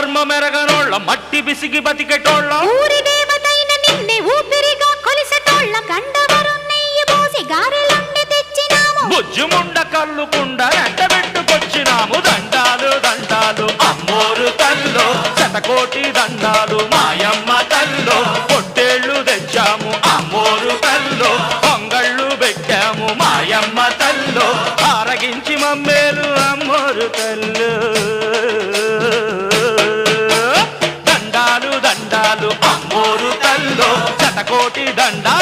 మర్మమెరగనోళ్ళ మట్టి బిసిగి బతికెటోళ్ళ ఊరి దేవతైన నిన్నే ఊపిరిగా కొలిసెటోళ్ళ గండవరం నెయ్యి పోసి గారెలండి తెచ్చినాము బుజ్జుముండ కల్లుకుండ ఎండబెట్టుకొచ్చినాము దండాలు దండాలు అమ్మోరు తల్లో శతకోటి దండాలు మాయమ్మ తల్లో పొట్టేళ్లు తెచ్చాము అమ్మోరు తల్లో పొంగళ్ళు పెట్టాము మాయమ్మ తల్లో ఆరగించి మమ్మేలు అమ్మోరు తల్లు దండాలు దండాలు అమ్మోరు తల్లో శతకోటి దండాలు